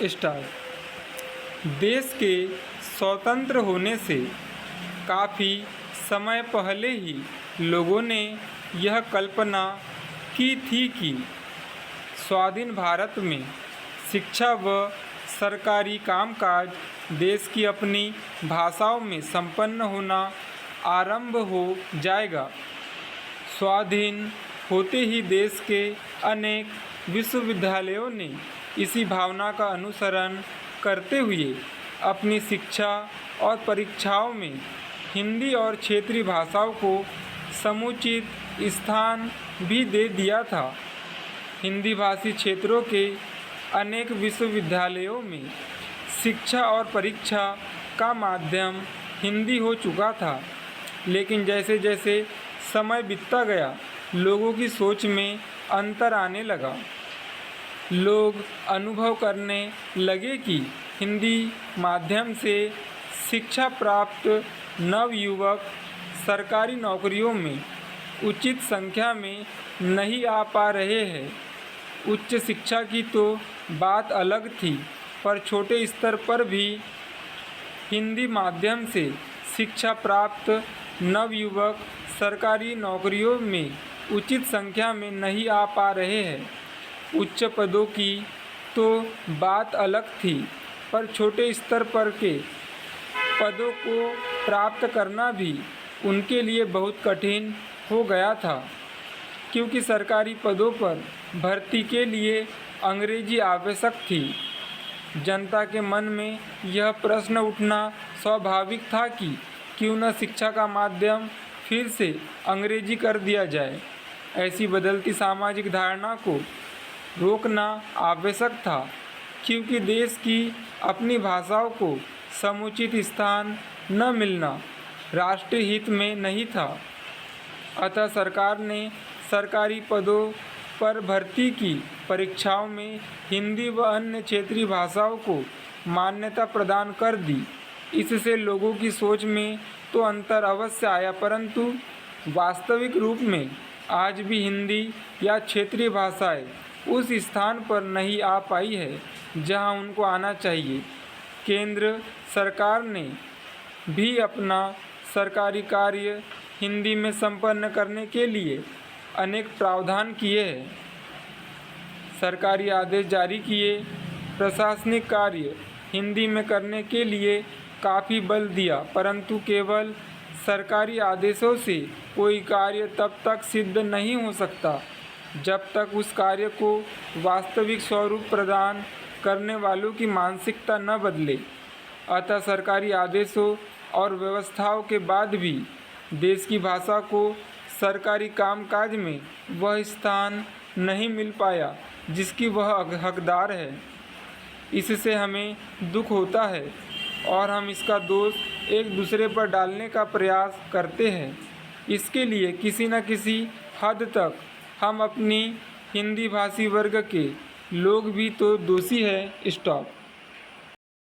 Start. देश के स्वतंत्र होने से काफ़ी समय पहले ही लोगों ने यह कल्पना की थी कि स्वाधीन भारत में शिक्षा व सरकारी कामकाज देश की अपनी भाषाओं में संपन्न होना आरंभ हो जाएगा। स्वाधीन होते ही देश के अनेक विश्वविद्यालयों ने इसी भावना का अनुसरण करते हुए अपनी शिक्षा और परीक्षाओं में हिंदी और क्षेत्रीय भाषाओं को समुचित स्थान भी दे दिया था। हिंदी भाषी क्षेत्रों के अनेक विश्वविद्यालयों में शिक्षा और परीक्षा का माध्यम हिंदी हो चुका था, लेकिन जैसे जैसे समय बीतता गया लोगों की सोच में अंतर आने लगा। लोग अनुभव करने लगे कि हिंदी माध्यम से शिक्षा प्राप्त नवयुवक सरकारी नौकरियों में उचित संख्या में नहीं आ पा रहे हैं। उच्च शिक्षा की तो बात अलग थी, पर छोटे स्तर पर भी हिंदी माध्यम से शिक्षा प्राप्त नवयुवक सरकारी नौकरियों में उचित संख्या में नहीं आ पा रहे हैं। उच्च पदों की तो बात अलग थी, पर छोटे स्तर पर के पदों को प्राप्त करना भी उनके लिए बहुत कठिन हो गया था, क्योंकि सरकारी पदों पर भर्ती के लिए अंग्रेजी आवश्यक थी। जनता के मन में यह प्रश्न उठना स्वाभाविक था कि क्यों न शिक्षा का माध्यम फिर से अंग्रेजी कर दिया जाए। ऐसी बदलती सामाजिक धारणा को रोकना आवश्यक था, क्योंकि देश की अपनी भाषाओं को समुचित स्थान न मिलना राष्ट्रीय हित में नहीं था। अतः सरकार ने सरकारी पदों पर भर्ती की परीक्षाओं में हिंदी व अन्य क्षेत्रीय भाषाओं को मान्यता प्रदान कर दी। इससे लोगों की सोच में तो अंतर अवश्य आया, परंतु वास्तविक रूप में आज भी हिंदी या क्षेत्रीय भाषाएं उस स्थान पर नहीं आ पाई है जहां उनको आना चाहिए। केंद्र सरकार ने भी अपना सरकारी कार्य हिंदी में संपन्न करने के लिए अनेक प्रावधान किए हैं, सरकारी आदेश जारी किए, प्रशासनिक कार्य हिंदी में करने के लिए काफ़ी बल दिया, परंतु केवल सरकारी आदेशों से कोई कार्य तब तक सिद्ध नहीं हो सकता जब तक उस कार्य को वास्तविक स्वरूप प्रदान करने वालों की मानसिकता न बदले। अतः सरकारी आदेशों और व्यवस्थाओं के बाद भी देश की भाषा को सरकारी कामकाज में वह स्थान नहीं मिल पाया जिसकी वह हकदार है। इससे हमें दुख होता है और हम इसका दोष एक दूसरे पर डालने का प्रयास करते हैं। इसके लिए किसी न किसी हद तक हम अपनी हिंदी भाषी वर्ग के लोग भी तो दोषी हैं। स्टॉप।